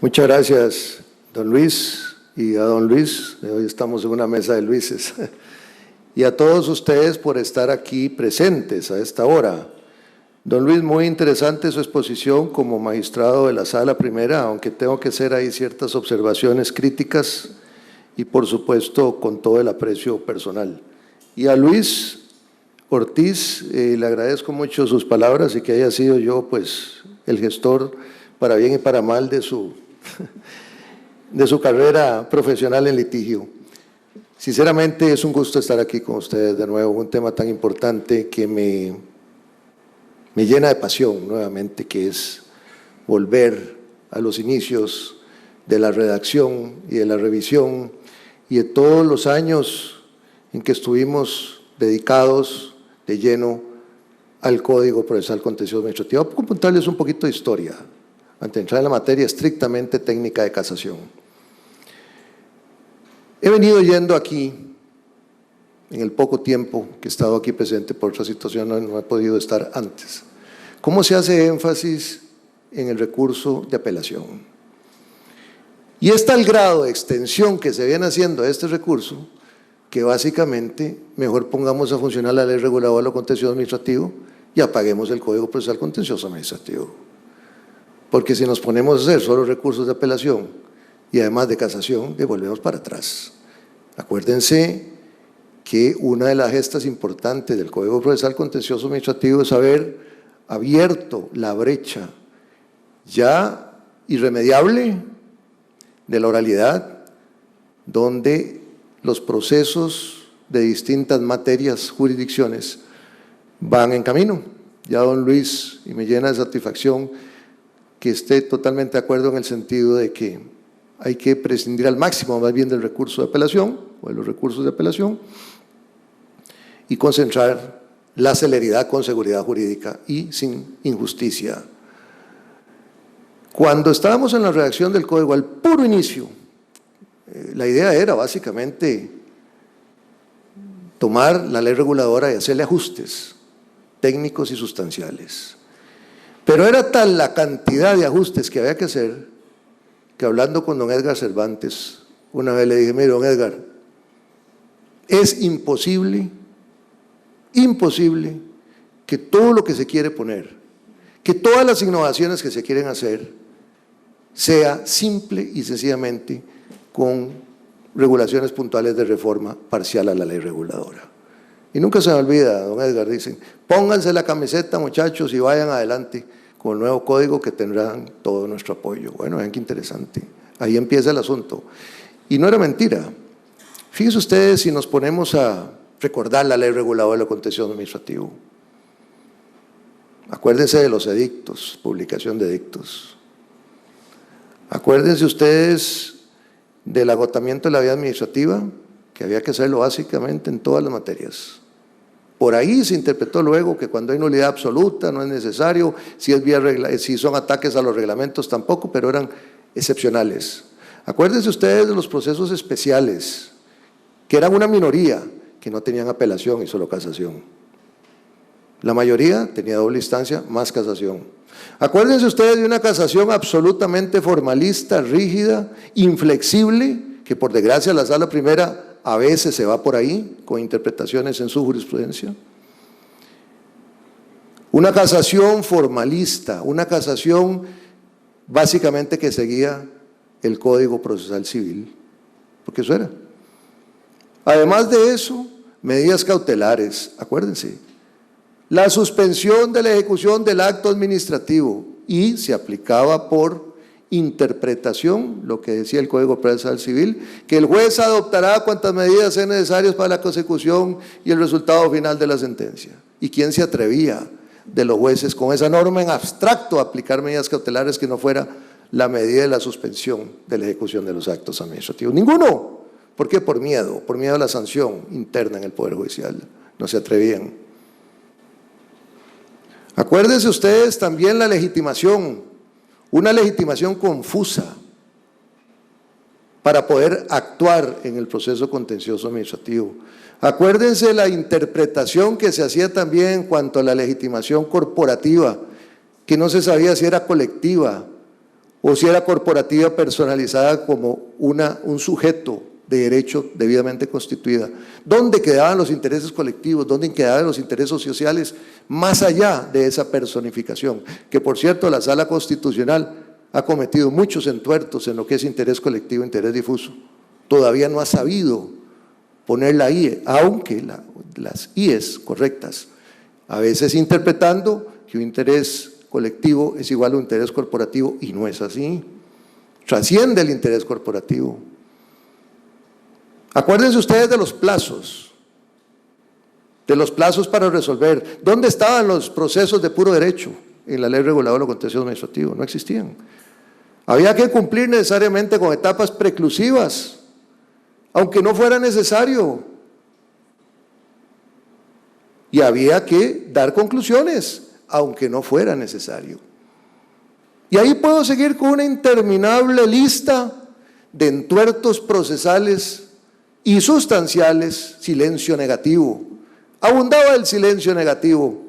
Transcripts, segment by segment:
Muchas gracias, don Luis, y a don Luis. Hoy estamos en una mesa de Luises. Y a todos ustedes por estar aquí presentes a esta hora. Don Luis, muy interesante su exposición como magistrado de la Sala Primera, aunque tengo que hacer ahí ciertas observaciones críticas y, por supuesto, con todo el aprecio personal. Y a Luis Ortiz, le agradezco mucho sus palabras y que haya sido yo, pues, el gestor, para bien y para mal, de su carrera profesional en litigio. Sinceramente, es un gusto estar aquí con ustedes de nuevo, un tema tan importante que me llena de pasión nuevamente, que es volver a los inicios de la redacción y de la revisión y de todos los años en que estuvimos dedicados de lleno al Código Procesal Contencioso Administrativo. Voy a contarles un poquito de historia antes de entrar en la materia estrictamente técnica de casación. He venido yendo aquí, en el poco tiempo que he estado aquí presente por otra situación, no he podido estar antes. ¿Cómo se hace énfasis en el recurso de apelación? Y es tal grado de extensión que se viene haciendo a este recurso que básicamente mejor pongamos a funcionar la Ley Reguladora de lo Contencioso Administrativo y apaguemos el Código Procesal Contencioso Administrativo. Porque si nos ponemos a hacer solo recursos de apelación y además de casación, volvemos para atrás. Acuérdense que una de las gestas importantes del Código Procesal Contencioso Administrativo es haber abierto la brecha ya irremediable de la oralidad, donde los procesos de distintas materias, jurisdicciones, van en camino. Ya don Luis, y me llena de satisfacción que esté totalmente de acuerdo en el sentido de que hay que prescindir al máximo más bien del recurso de apelación o de los recursos de apelación y concentrar la celeridad con seguridad jurídica y sin injusticia. Cuando estábamos en la redacción del Código, al puro inicio, la idea era básicamente tomar la ley reguladora y hacerle ajustes técnicos y sustanciales. Pero era tal la cantidad de ajustes que había que hacer, que hablando con don Edgar Cervantes, una vez le dije: mire, don Edgar, es imposible que todo lo que se quiere poner, que todas las innovaciones que se quieren hacer, sea simple y sencillamente con regulaciones puntuales de reforma parcial a la ley reguladora. Y nunca se me olvida, don Edgar, dicen: pónganse la camiseta, muchachos, y vayan adelante con el nuevo código que tendrán todo nuestro apoyo. Bueno, vean qué interesante. Ahí empieza el asunto. Y no era mentira. Fíjense ustedes si nos ponemos a recordar la ley reguladora de lo contencioso administrativo. Acuérdense de los edictos, publicación de edictos. Acuérdense ustedes del agotamiento de la vía administrativa, que había que hacerlo básicamente en todas las materias. Por ahí se interpretó luego que cuando hay nulidad absoluta no es necesario, si son ataques a los reglamentos tampoco, pero eran excepcionales. Acuérdense ustedes de los procesos especiales, que eran una minoría, que no tenían apelación y solo casación. La mayoría tenía doble instancia más casación. Acuérdense ustedes de una casación absolutamente formalista, rígida, inflexible, que por desgracia la Sala Primera a veces se va por ahí con interpretaciones en su jurisprudencia. Una casación formalista, una casación básicamente que seguía el Código Procesal Civil, porque eso era. Además de eso, medidas cautelares, acuérdense, la suspensión de la ejecución del acto administrativo y se aplicaba por interpretación, lo que decía el Código Procesal Civil, que el juez adoptará cuantas medidas sean necesarias para la consecución y el resultado final de la sentencia. ¿Y quién se atrevía de los jueces con esa norma en abstracto a aplicar medidas cautelares que no fuera la medida de la suspensión de la ejecución de los actos administrativos? Ninguno. ¿Por qué? Por miedo a la sanción interna en el Poder Judicial. No se atrevían. Acuérdense ustedes también la legitimación, una legitimación confusa para poder actuar en el proceso contencioso administrativo. Acuérdense la interpretación que se hacía también en cuanto a la legitimación corporativa, que no se sabía si era colectiva o si era corporativa personalizada como un sujeto de derecho debidamente constituida. ¿Dónde quedaban los intereses colectivos? ¿Dónde quedaban los intereses sociales más allá de esa personificación? Que por cierto la Sala Constitucional ha cometido muchos entuertos en lo que es interés colectivo, interés difuso. Todavía no ha sabido poner la IE, aunque las IEs correctas, a veces interpretando que un interés colectivo es igual a un interés corporativo, y no es así. Trasciende el interés corporativo. Acuérdense ustedes de los plazos para resolver. ¿Dónde estaban los procesos de puro derecho en la Ley Reguladora de lo Contencioso Administrativo? No existían. Había que cumplir necesariamente con etapas preclusivas, aunque no fuera necesario. Y había que dar conclusiones, aunque no fuera necesario. Y ahí puedo seguir con una interminable lista de entuertos procesales y sustanciales. Silencio negativo. Abundaba el silencio negativo.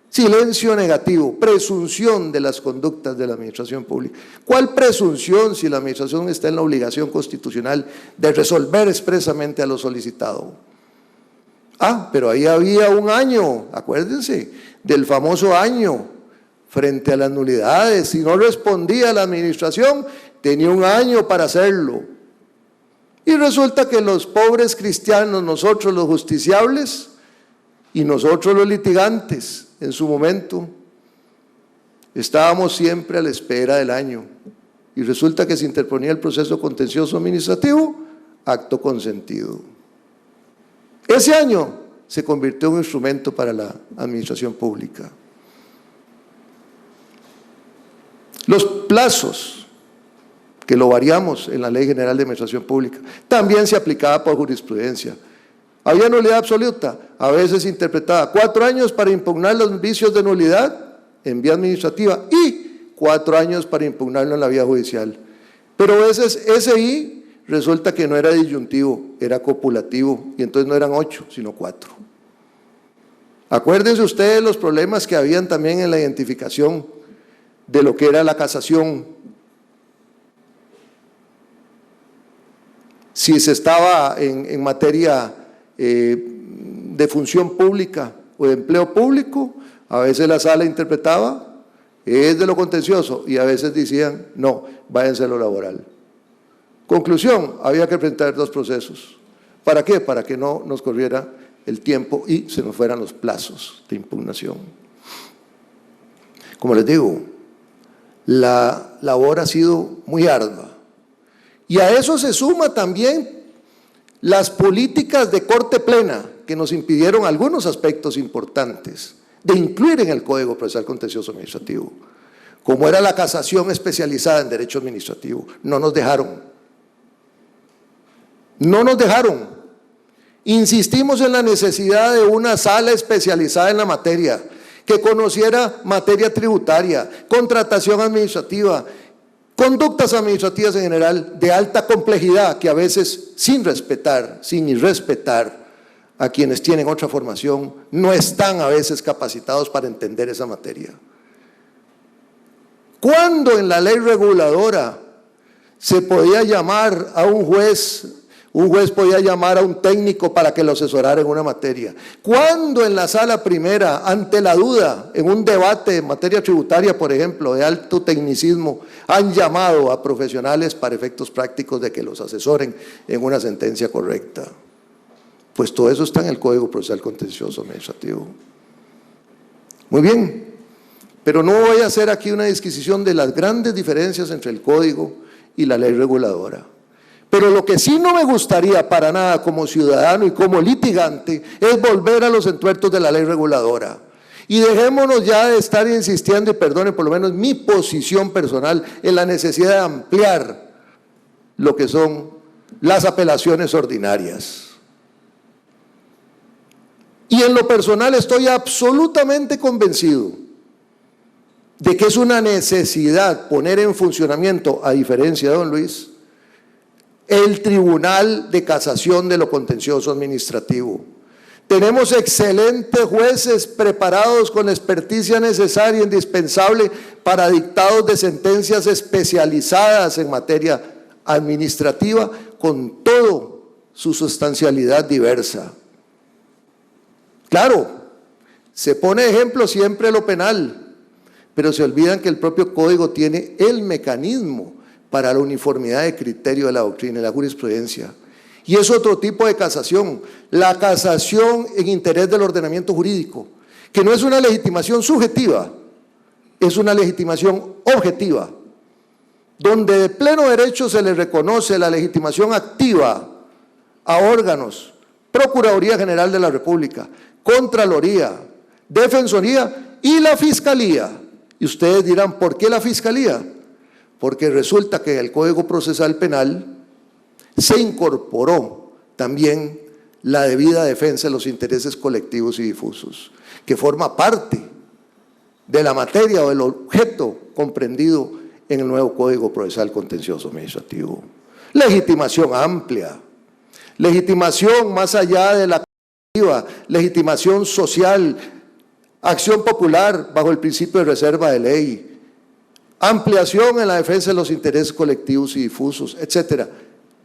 Silencio negativo, presunción de las conductas de la administración pública. ¿Cuál presunción si la administración está en la obligación constitucional de resolver expresamente a lo solicitado? Pero ahí había un año, acuérdense, del famoso año frente a las nulidades. Si no respondía la administración, tenía un año para hacerlo. Y resulta que los pobres cristianos, nosotros los justiciables y nosotros los litigantes, en su momento, estábamos siempre a la espera del año. Y resulta que se interponía el proceso contencioso administrativo, acto consentido. Ese año se convirtió en un instrumento para la administración pública. Los plazos, que lo variamos en la Ley General de Administración Pública, también se aplicaba por jurisprudencia. Había nulidad absoluta, a veces interpretada 4 años para impugnar los vicios de nulidad en vía administrativa y 4 años para impugnarlo en la vía judicial. Pero a veces ese I resulta que no era disyuntivo, era copulativo, y entonces no eran 8, sino 4. Acuérdense ustedes los problemas que habían también en la identificación de lo que era la casación. Si se estaba en materia de función pública o de empleo público, a veces la sala interpretaba, es de lo contencioso, y a veces decían, no, váyanse a lo laboral. Conclusión, había que enfrentar 2 procesos. ¿Para qué? Para que no nos corriera el tiempo y se nos fueran los plazos de impugnación. Como les digo, la labor ha sido muy ardua. Y a eso se suma también las políticas de corte plena que nos impidieron algunos aspectos importantes de incluir en el Código Procesal Contencioso Administrativo, como era la casación especializada en derecho administrativo. No nos dejaron. No nos dejaron. Insistimos en la necesidad de una sala especializada en la materia, que conociera materia tributaria, contratación administrativa, conductas administrativas en general de alta complejidad, que a veces sin irrespetar a quienes tienen otra formación, no están a veces capacitados para entender esa materia. ¿Cuándo en la ley reguladora se podía llamar a un juez podía llamar a un técnico para que lo asesorara en una materia? ¿Cuándo en la sala primera, ante la duda, en un debate en materia tributaria, por ejemplo, de alto tecnicismo, han llamado a profesionales para efectos prácticos de que los asesoren en una sentencia correcta? Pues todo eso está en el Código Procesal Contencioso Administrativo. Muy bien, pero no voy a hacer aquí una disquisición de las grandes diferencias entre el Código y la ley reguladora. Pero lo que sí no me gustaría para nada como ciudadano y como litigante es volver a los entuertos de la ley reguladora. Y dejémonos ya de estar insistiendo, y perdone por lo menos mi posición personal, en la necesidad de ampliar lo que son las apelaciones ordinarias. Y en lo personal estoy absolutamente convencido de que es una necesidad poner en funcionamiento, a diferencia de don Luis, el Tribunal de Casación de lo Contencioso Administrativo. Tenemos excelentes jueces preparados con la experticia necesaria e indispensable para dictados de sentencias especializadas en materia administrativa, con toda su sustancialidad diversa. Claro, se pone de ejemplo siempre lo penal, pero se olvidan que el propio Código tiene el mecanismo para la uniformidad de criterio de la doctrina y la jurisprudencia. Y es otro tipo de casación, la casación en interés del ordenamiento jurídico, que no es una legitimación subjetiva, es una legitimación objetiva, donde de pleno derecho se le reconoce la legitimación activa a órganos, Procuraduría General de la República, Contraloría, Defensoría y la Fiscalía. Y ustedes dirán, ¿por qué la Fiscalía? Porque resulta que en el Código Procesal Penal se incorporó también la debida defensa de los intereses colectivos y difusos, que forma parte de la materia o del objeto comprendido en el nuevo Código Procesal Contencioso Administrativo. Legitimación amplia, legitimación más allá de la colectiva, legitimación social, acción popular bajo el principio de reserva de ley, ampliación en la defensa de los intereses colectivos y difusos, etcétera.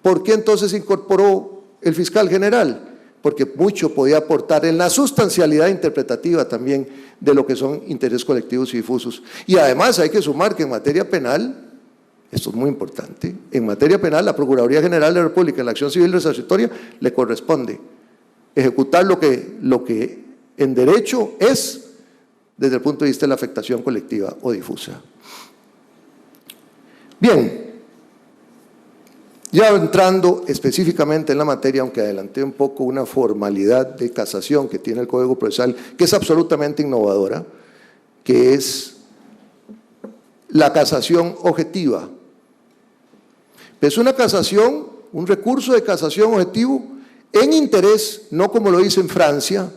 ¿Por qué entonces incorporó el fiscal general? Porque mucho podía aportar en la sustancialidad interpretativa también de lo que son intereses colectivos y difusos. Y además hay que sumar que en materia penal, esto es muy importante, en materia penal la Procuraduría General de la República en la acción civil resarcitoria le corresponde ejecutar lo que en derecho es desde el punto de vista de la afectación colectiva o difusa. Bien. Ya entrando específicamente en la materia, aunque adelanté un poco una formalidad de casación que tiene el Código Procesal, que es absolutamente innovadora, que es la casación objetiva. Es una casación, un recurso de casación objetivo en interés, no como lo dice en Francia.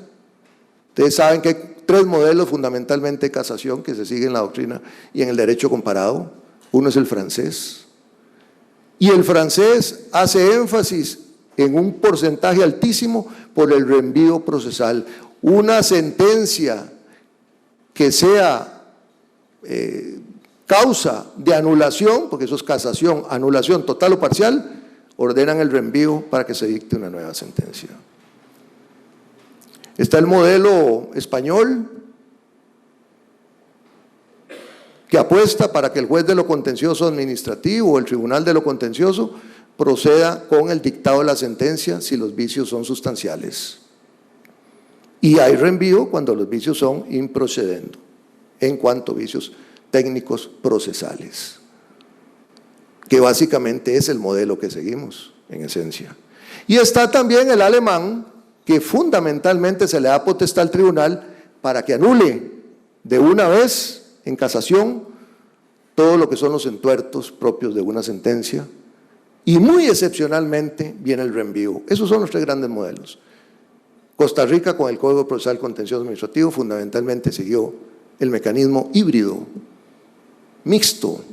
Ustedes saben que hay 3 modelos fundamentalmente de casación que se siguen en la doctrina y en el derecho comparado. Uno es el francés. Y el francés hace énfasis en un porcentaje altísimo por el reenvío procesal. Una sentencia que sea causa de anulación, porque eso es casación, anulación total o parcial, ordenan el reenvío para que se dicte una nueva sentencia. Está el modelo español, que apuesta para que el juez de lo contencioso administrativo o el tribunal de lo contencioso proceda con el dictado de la sentencia si los vicios son sustanciales. Y hay reenvío cuando los vicios son improcedendo, en cuanto a vicios técnicos procesales, que básicamente es el modelo que seguimos en esencia. Y está también el alemán, que fundamentalmente se le da potestad al tribunal para que anule de una vez en casación todo lo que son los entuertos propios de una sentencia, y muy excepcionalmente viene el reenvío. Esos son los 3 grandes modelos. Costa Rica, con el Código Procesal Contencioso Administrativo, fundamentalmente siguió el mecanismo híbrido, mixto,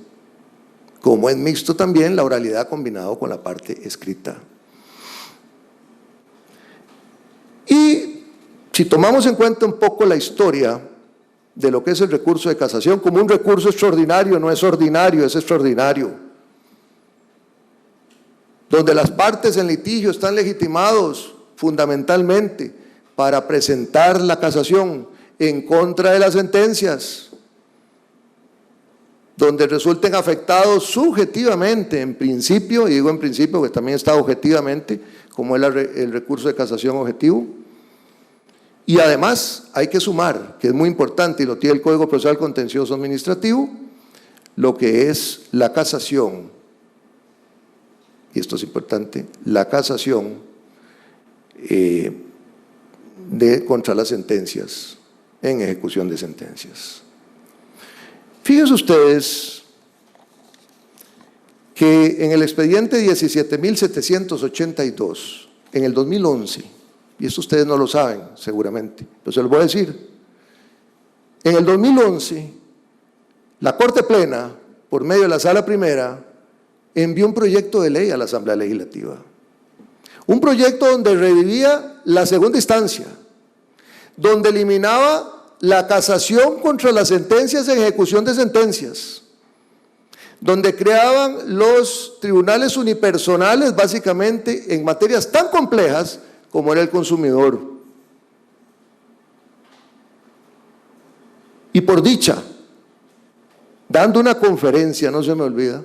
como es mixto también la oralidad combinado con la parte escrita. Y si tomamos en cuenta un poco la historia de lo que es el recurso de casación como un recurso extraordinario, no es ordinario, es extraordinario, donde las partes en litigio están legitimados fundamentalmente para presentar la casación en contra de las sentencias, donde resulten afectados subjetivamente, en principio, y digo en principio que también está objetivamente, como es el recurso de casación objetivo. Y además hay que sumar, que es muy importante y lo tiene el Código Procesal Contencioso Administrativo, lo que es la casación, y esto es importante, la casación contra las sentencias, en ejecución de sentencias. Fíjense ustedes que en el expediente 17.782, en el 2011, y esto ustedes no lo saben seguramente, pero se lo voy a decir. En el 2011, la Corte Plena, por medio de la Sala Primera, envió un proyecto de ley a la Asamblea Legislativa. Un proyecto donde revivía la segunda instancia, donde eliminaba la casación contra las sentencias en ejecución de sentencias, donde creaban los tribunales unipersonales básicamente en materias tan complejas como era el consumidor. Y por dicha, dando una conferencia, no se me olvida,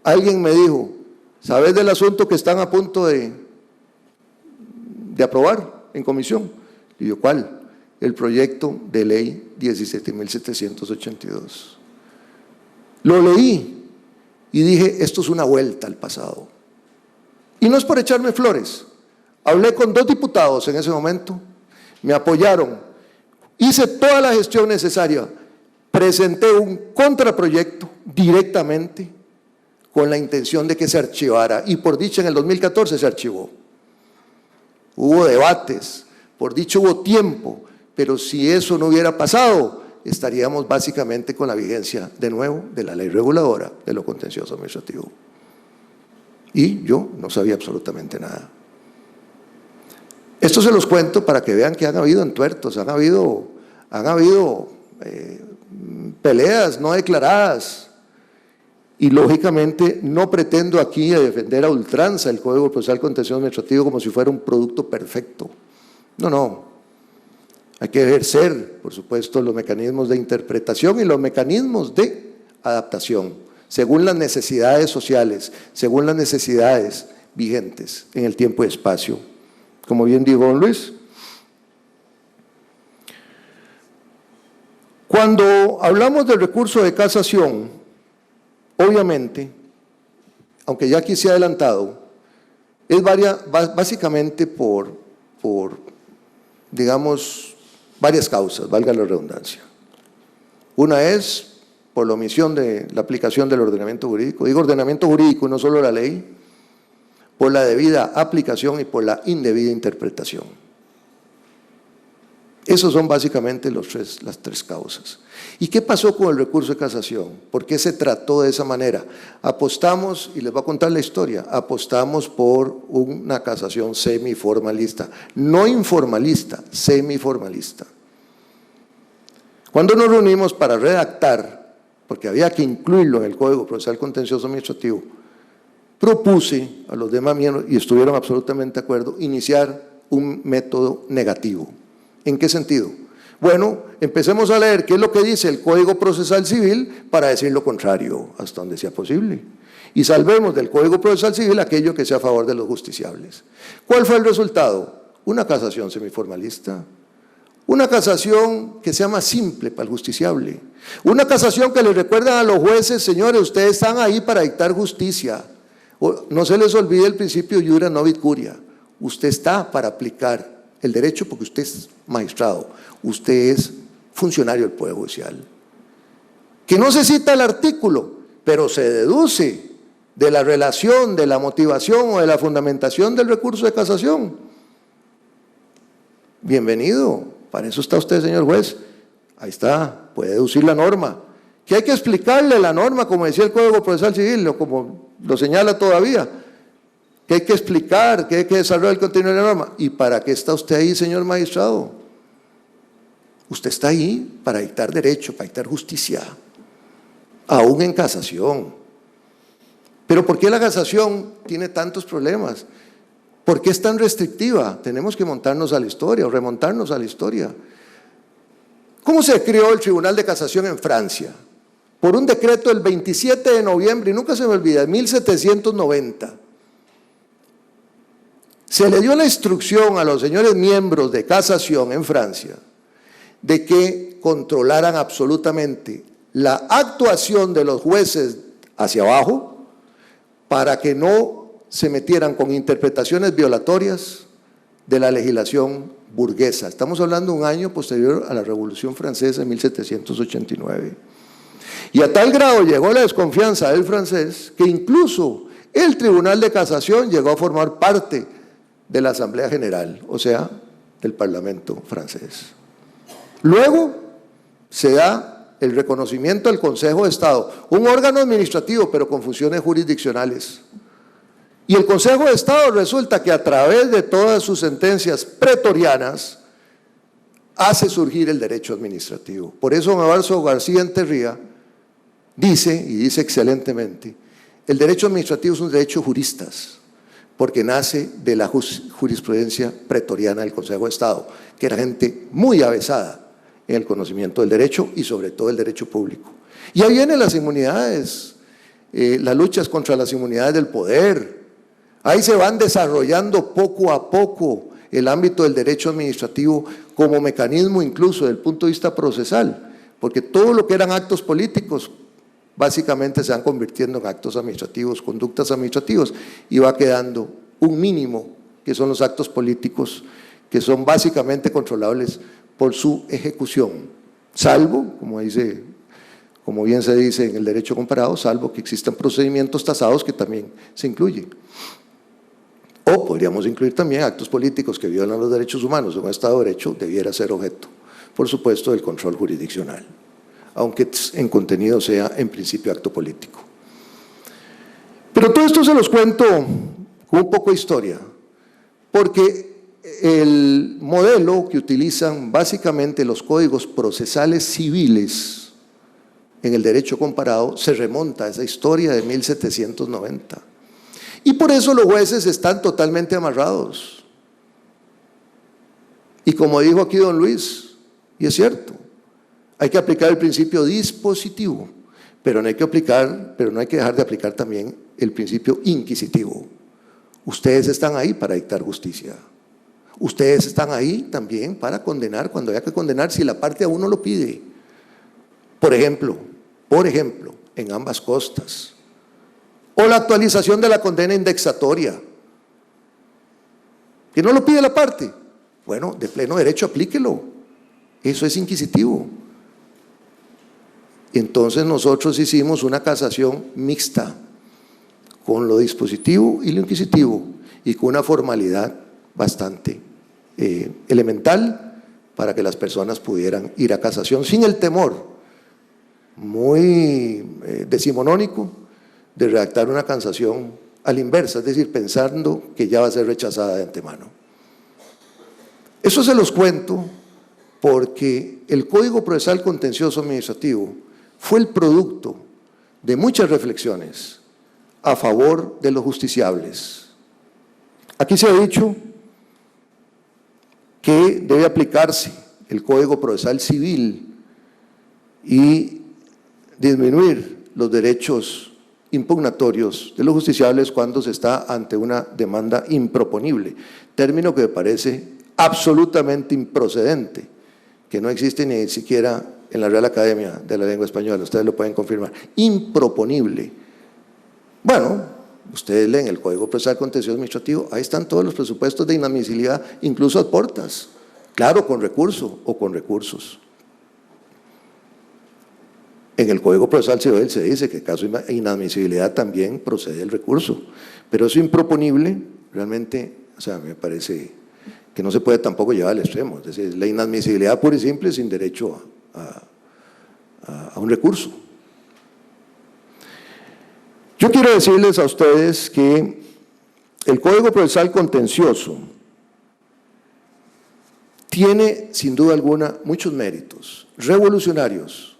alguien me dijo, ¿sabes del asunto que están a punto de aprobar en comisión? Y yo, ¿cuál? El proyecto de ley 17.782. Lo leí y dije, esto es una vuelta al pasado. Y no es por echarme flores. Hablé con 2 diputados en ese momento, me apoyaron, hice toda la gestión necesaria, presenté un contraproyecto directamente con la intención de que se archivara, y por dicha en el 2014 se archivó. Hubo debates, por dicho hubo tiempo, pero si eso no hubiera pasado, estaríamos básicamente con la vigencia de nuevo de la ley reguladora de lo contencioso administrativo. Y yo no sabía absolutamente nada. Esto se los cuento para que vean que han habido entuertos, han habido peleas no declaradas. Y lógicamente no pretendo aquí defender a ultranza el Código Procesal Contencioso Administrativo como si fuera un producto perfecto. No, no. Hay que ejercer, por supuesto, los mecanismos de interpretación y los mecanismos de adaptación, según las necesidades sociales, según las necesidades vigentes en el tiempo y espacio. Como bien dijo don Luis, cuando hablamos del recurso de casación, obviamente, aunque ya aquí se ha adelantado, es básicamente por digamos, varias causas, valga la redundancia. Una es por la omisión de la aplicación del ordenamiento jurídico, digo ordenamiento jurídico, no solo la ley, por la debida aplicación y por la indebida interpretación. Esas son básicamente las 3 causas. ¿Y qué pasó con el recurso de casación? ¿Por qué se trató de esa manera? Apostamos, y les voy a contar la historia, apostamos por una casación semiformalista, no informalista, semiformalista. Cuando nos reunimos para redactar, porque había que incluirlo en el Código Procesal Contencioso Administrativo, propuse a los demás miembros, y estuvieron absolutamente de acuerdo, iniciar un método negativo. ¿En qué sentido? Bueno, empecemos a leer qué es lo que dice el Código Procesal Civil para decir lo contrario, hasta donde sea posible. Y salvemos del Código Procesal Civil aquello que sea a favor de los justiciables. ¿Cuál fue el resultado? Una casación semiformalista. Una casación que sea más simple para el justiciable. Una casación que le recuerda a los jueces, señores, ustedes están ahí para dictar justicia. No se les olvide el principio iura novit curia. Usted está para aplicar el derecho porque usted es magistrado, usted es funcionario del Poder Judicial. Que no se cita el artículo, pero se deduce de la relación, de la motivación o de la fundamentación del recurso de casación. Bienvenido, para eso está usted, señor juez. Ahí está, puede deducir la norma. Que hay que explicarle la norma, como decía el Código Procesal Civil, o como lo señala todavía, que hay que explicar, que hay que desarrollar el contenido de la norma. ¿Y para qué está usted ahí, señor magistrado? Usted está ahí para dictar derecho, para dictar justicia, aún en casación. Pero ¿por qué la casación tiene tantos problemas? ¿Por qué es tan restrictiva? Tenemos que montarnos a la historia o remontarnos a la historia. ¿Cómo se creó el Tribunal de Casación en Francia? Por un decreto del 27 de noviembre, y nunca se me olvida, de 1790. Se le dio la instrucción a los señores miembros de casación en Francia de que controlaran absolutamente la actuación de los jueces hacia abajo para que no se metieran con interpretaciones violatorias de la legislación burguesa. Estamos hablando de un año posterior a la Revolución Francesa en 1789. Y a tal grado llegó la desconfianza del francés que incluso el Tribunal de Casación llegó a formar parte de la Asamblea General, o sea, del Parlamento francés. Luego se da el reconocimiento del Consejo de Estado, un órgano administrativo pero con funciones jurisdiccionales. Y el Consejo de Estado resulta que a través de todas sus sentencias pretorianas hace surgir el derecho administrativo. Por eso don Evarzo García Enterría dice, y dice excelentemente, el derecho administrativo es un derecho juristas, porque nace de la jurisprudencia pretoriana del Consejo de Estado, que era gente muy avesada en el conocimiento del derecho y sobre todo el derecho público. Y ahí vienen las inmunidades, las luchas contra las inmunidades del poder. Ahí se van desarrollando poco a poco el ámbito del derecho administrativo como mecanismo incluso desde el punto de vista procesal, porque todo lo que eran actos políticos básicamente se van convirtiendo en actos administrativos, conductas administrativas, y va quedando un mínimo, que son los actos políticos, que son básicamente controlables por su ejecución, salvo, como bien se dice en el derecho comparado, salvo que existan procedimientos tasados que también se incluyen. O podríamos incluir también actos políticos que violan los derechos humanos. Un Estado de Derecho debiera ser objeto, por supuesto, del control jurisdiccional, aunque en contenido sea en principio acto político. Pero todo esto se los cuento con un poco de historia, porque el modelo que utilizan básicamente los códigos procesales civiles en el derecho comparado se remonta a esa historia de 1790. Y por eso los jueces están totalmente amarrados. Y como dijo aquí don Luis, y es cierto, hay que aplicar el principio dispositivo, pero no hay que dejar de aplicar también el principio inquisitivo. Ustedes están ahí para dictar justicia. Ustedes están ahí también para condenar cuando haya que condenar si la parte a uno lo pide. Por ejemplo, en ambas costas. O la actualización de la condena indexatoria. Que no lo pide la parte. Bueno, de pleno derecho aplíquelo. Eso es inquisitivo. Entonces nosotros hicimos una casación mixta con lo dispositivo y lo inquisitivo y con una formalidad bastante elemental para que las personas pudieran ir a casación sin el temor muy decimonónico de redactar una casación a la inversa, es decir, pensando que ya va a ser rechazada de antemano. Eso se los cuento porque el Código Procesal Contencioso Administrativo fue el producto de muchas reflexiones a favor de los justiciables. Aquí se ha dicho que debe aplicarse el Código Procesal Civil y disminuir los derechos impugnatorios de los justiciables cuando se está ante una demanda improponible, término que me parece absolutamente improcedente, que no existe ni siquiera en la Real Academia de la Lengua Española, ustedes lo pueden confirmar, improponible. Bueno, ustedes leen el Código Procesal Contencioso Administrativo, ahí están todos los presupuestos de inadmisibilidad, incluso ad portas, claro, con recurso o con recursos. En el Código Procesal Civil se dice que en caso de inadmisibilidad también procede el recurso, pero eso improponible realmente, o sea, me parece que no se puede tampoco llevar al extremo, es decir, la inadmisibilidad pura y simple sin derecho a un recurso. Yo quiero decirles a ustedes que el Código Procesal Contencioso tiene sin duda alguna muchos méritos revolucionarios.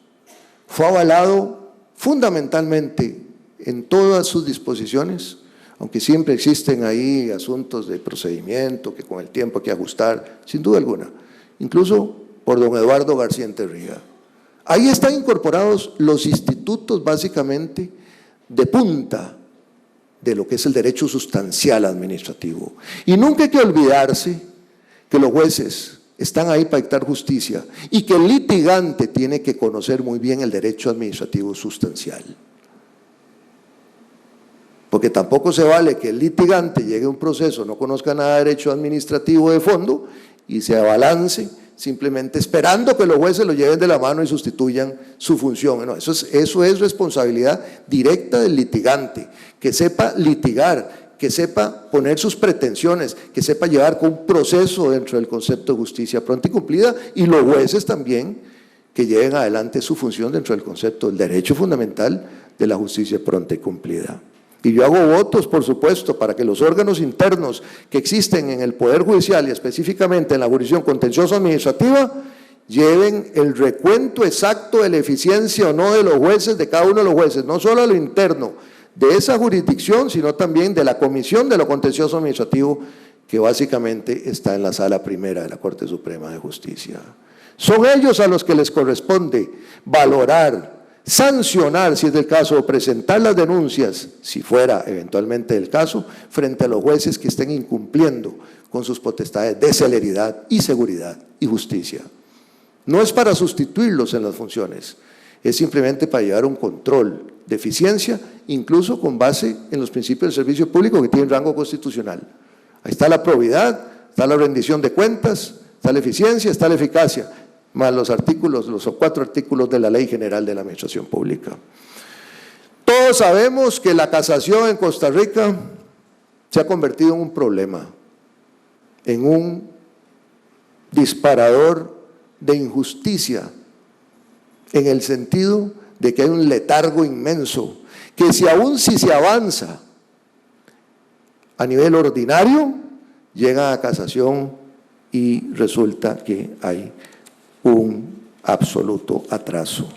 Fue avalado fundamentalmente en todas sus disposiciones, aunque siempre existen ahí asuntos de procedimiento que con el tiempo hay que ajustar, sin duda alguna, incluso por don Eduardo García Enterría. Ahí están incorporados los institutos básicamente de punta de lo que es el derecho sustancial administrativo. Y nunca hay que olvidarse que los jueces están ahí para dictar justicia y que el litigante tiene que conocer muy bien el derecho administrativo sustancial. Porque tampoco se vale que el litigante llegue a un proceso, no conozca nada de derecho administrativo de fondo y se abalance simplemente esperando que los jueces lo lleven de la mano y sustituyan su función. No, eso es responsabilidad directa del litigante, que sepa litigar, que sepa poner sus pretensiones, que sepa llevar con un proceso dentro del concepto de justicia pronta y cumplida, y los jueces también que lleven adelante su función dentro del concepto del derecho fundamental de la justicia pronta y cumplida. Y yo hago votos, por supuesto, para que los órganos internos que existen en el Poder Judicial y específicamente en la jurisdicción contencioso administrativa lleven el recuento exacto de la eficiencia o no de los jueces, de cada uno de los jueces, no solo a lo interno de esa jurisdicción, sino también de la Comisión de lo Contencioso Administrativo, que básicamente está en la Sala Primera de la Corte Suprema de Justicia. Son ellos a los que les corresponde valorar, sancionar, si es del caso, o presentar las denuncias, si fuera eventualmente el caso, frente a los jueces que estén incumpliendo con sus potestades de celeridad y seguridad y justicia. No es para sustituirlos en las funciones, es simplemente para llevar un control de eficiencia, incluso con base en los principios del servicio público que tienen rango constitucional. Ahí está la probidad, está la rendición de cuentas, está la eficiencia, está la eficacia, más los 4 artículos de la Ley General de la Administración Pública. Todos sabemos que la casación en Costa Rica se ha convertido en un problema, en un disparador de injusticia, en el sentido de que hay un letargo inmenso, que aún si se avanza a nivel ordinario, llega a casación y resulta que hay un absoluto atraso.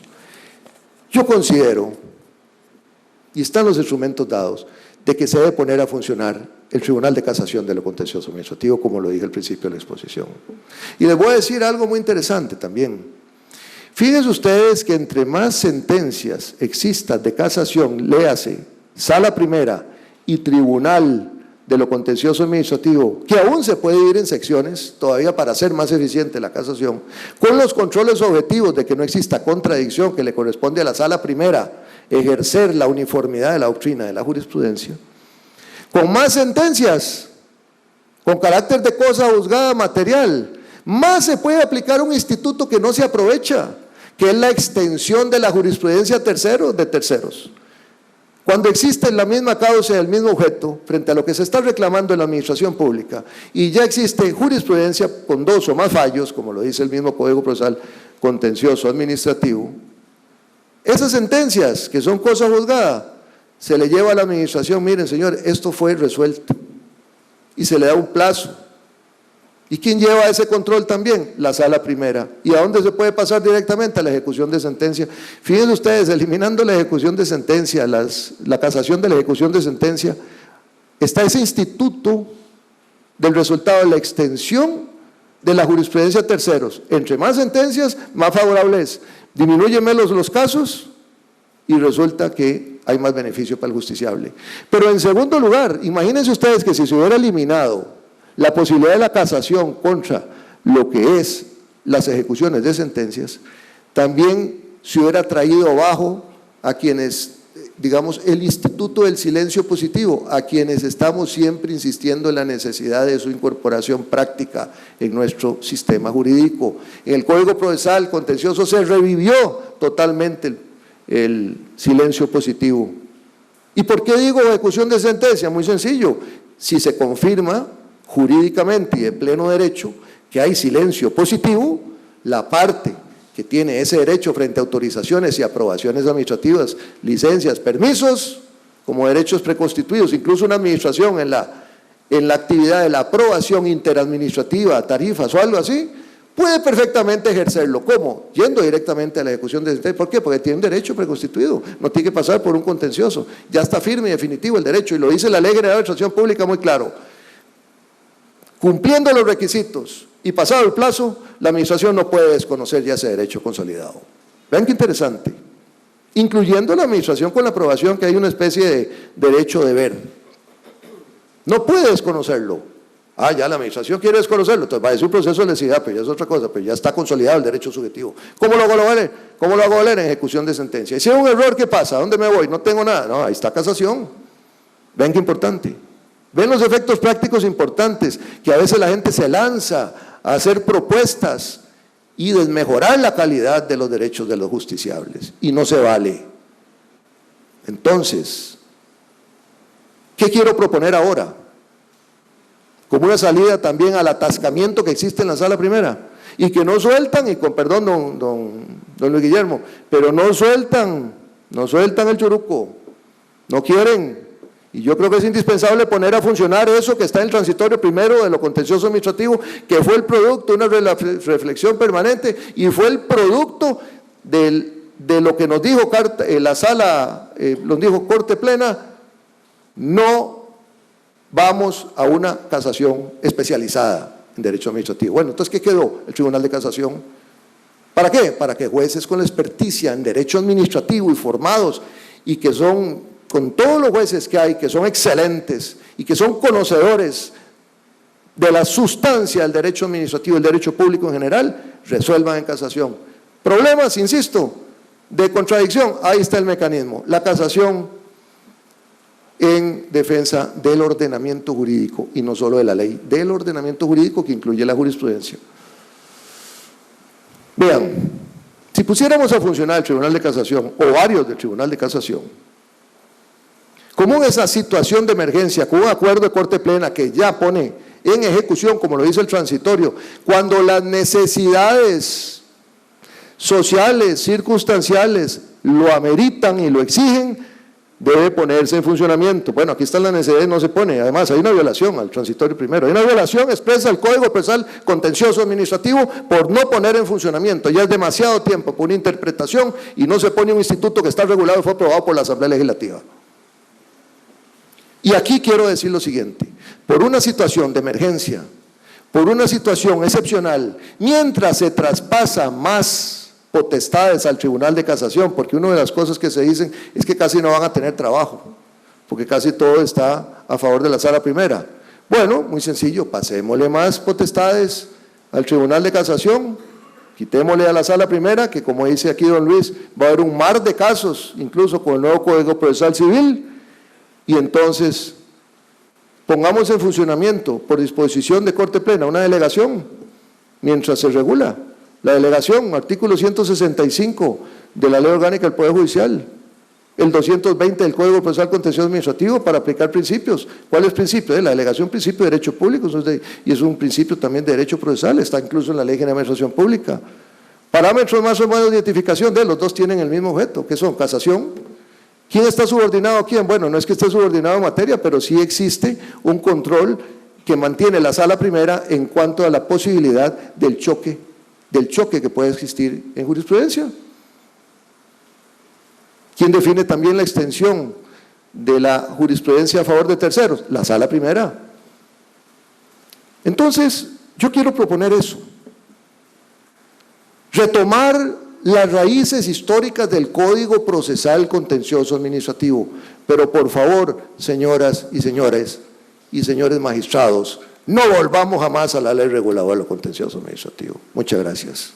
Yo considero, y están los instrumentos dados, de que se debe poner a funcionar el Tribunal de Casación de lo Contencioso Administrativo, como lo dije al principio de la exposición. Y les voy a decir algo muy interesante también. Fíjense ustedes que entre más sentencias existan de casación, léase Sala Primera y Tribunal de lo Contencioso Administrativo, que aún se puede ir en secciones todavía para hacer más eficiente la casación, con los controles objetivos de que no exista contradicción, que le corresponde a la Sala Primera ejercer la uniformidad de la doctrina de la jurisprudencia, con más sentencias, con carácter de cosa juzgada material, más se puede aplicar un instituto que no se aprovecha, que es la extensión de la jurisprudencia de terceros. Cuando existe la misma causa y el mismo objeto frente a lo que se está reclamando en la administración pública y ya existe jurisprudencia con 2 o más fallos, como lo dice el mismo Código Procesal Contencioso Administrativo, esas sentencias que son cosa juzgada se le lleva a la administración, miren señor, esto fue resuelto y se le da un plazo. ¿Y quién lleva ese control también? La Sala Primera. ¿Y a dónde se puede pasar directamente? A la ejecución de sentencia. Fíjense ustedes, eliminando la ejecución de sentencia, la casación de la ejecución de sentencia, está ese instituto del resultado de la extensión de la jurisprudencia a terceros. Entre más sentencias, más favorable es. Disminuye menos los casos y resulta que hay más beneficio para el justiciable. Pero en segundo lugar, imagínense ustedes que si se hubiera eliminado la posibilidad de la casación contra lo que es las ejecuciones de sentencias, también se hubiera traído abajo a quienes, digamos, el instituto del silencio positivo, a quienes estamos siempre insistiendo en la necesidad de su incorporación práctica en nuestro sistema jurídico. En el Código Procesal Contencioso se revivió totalmente el silencio positivo. ¿Y por qué digo ejecución de sentencia? Muy sencillo, si se confirma jurídicamente y de pleno derecho que hay silencio positivo, la parte que tiene ese derecho frente a autorizaciones y aprobaciones administrativas, licencias, permisos, como derechos preconstituidos, incluso una administración en la actividad de la aprobación interadministrativa, tarifas o algo así, puede perfectamente ejercerlo. ¿Cómo? Yendo directamente a la ejecución de sentencia. ¿Por qué? Porque tiene un derecho preconstituido, no tiene que pasar por un contencioso, ya está firme y definitivo el derecho, y lo dice la Ley General de Administración Pública muy claro. Cumpliendo los requisitos y pasado el plazo, la administración no puede desconocer ya ese derecho consolidado. Vean qué interesante. Incluyendo la administración con la aprobación, que hay una especie de derecho de ver. No puede desconocerlo. Ya la administración quiere desconocerlo, entonces va a ser un proceso de lesividad, pero ya es otra cosa, pero ya está consolidado el derecho subjetivo. ¿Cómo lo hago valer? ¿Cómo lo hago valer? En ejecución de sentencia. Y si hay un error, ¿qué pasa? ¿A dónde me voy? No tengo nada. No, ahí está casación. Vean qué importante. Ven los efectos prácticos importantes, que a veces la gente se lanza a hacer propuestas y desmejorar la calidad de los derechos de los justiciables, y no se vale. Entonces, ¿qué quiero proponer ahora? Como una salida también al atascamiento que existe en la Sala Primera, y que no sueltan, y con perdón don Luis Guillermo, pero no sueltan el churuco, no quieren Y yo creo que es indispensable poner a funcionar eso que está en el transitorio primero de lo contencioso administrativo, que fue el producto de una reflexión permanente y fue el producto de lo que nos dijo la sala, nos dijo Corte Plena: no vamos a una casación especializada en derecho administrativo. Bueno, entonces, ¿qué quedó el Tribunal de Casación? ¿Para qué? Para que jueces con la experticia en derecho administrativo y formados, y que son, con todos los jueces que hay, que son excelentes y que son conocedores de la sustancia del derecho administrativo y el derecho público en general, resuelvan en casación. Problemas, insisto, de contradicción, ahí está el mecanismo: la casación en defensa del ordenamiento jurídico, y no solo de la ley, del ordenamiento jurídico que incluye la jurisprudencia. Vean, si pusiéramos a funcionar el Tribunal de Casación, o varios del Tribunal de Casación, como esa situación de emergencia, con un acuerdo de Corte Plena que ya pone en ejecución, como lo dice el transitorio, cuando las necesidades sociales, circunstanciales, lo ameritan y lo exigen, debe ponerse en funcionamiento. Bueno, aquí está la necesidad y no se pone. Además, hay una violación al transitorio primero. Hay una violación expresa al Código Procesal Contencioso Administrativo por no poner en funcionamiento. Ya es demasiado tiempo por una interpretación y no se pone un instituto que está regulado y fue aprobado por la Asamblea Legislativa. Y aquí quiero decir lo siguiente: por una situación de emergencia, por una situación excepcional, mientras se traspasa más potestades al Tribunal de Casación, porque una de las cosas que se dicen es que casi no van a tener trabajo, porque casi todo está a favor de la Sala Primera. Bueno, muy sencillo: pasémosle más potestades al Tribunal de Casación, quitémosle a la Sala Primera, que como dice aquí don Luis, va a haber un mar de casos, incluso con el nuevo Código Procesal Civil, y entonces pongamos en funcionamiento, por disposición de Corte Plena, una delegación, mientras se regula. La delegación, artículo 165 de la Ley Orgánica del Poder Judicial, el 220 del Código Procesal Contencioso Administrativo, para aplicar principios. ¿Cuáles principios? La delegación, principio de derecho público, y es un principio también de derecho procesal, está incluso en la Ley General de Administración Pública. Parámetros más o menos de identificación de los dos tienen el mismo objeto, que son casación. ¿Quién está subordinado a quién? Bueno, no es que esté subordinado en materia, pero sí existe un control que mantiene la Sala Primera en cuanto a la posibilidad del choque que puede existir en jurisprudencia. ¿Quién define también la extensión de la jurisprudencia a favor de terceros? La Sala Primera. Entonces, yo quiero proponer eso: retomar las raíces históricas del Código Procesal Contencioso Administrativo, pero por favor, señoras y señores magistrados, no volvamos jamás a la ley reguladora de lo contencioso administrativo. Muchas gracias.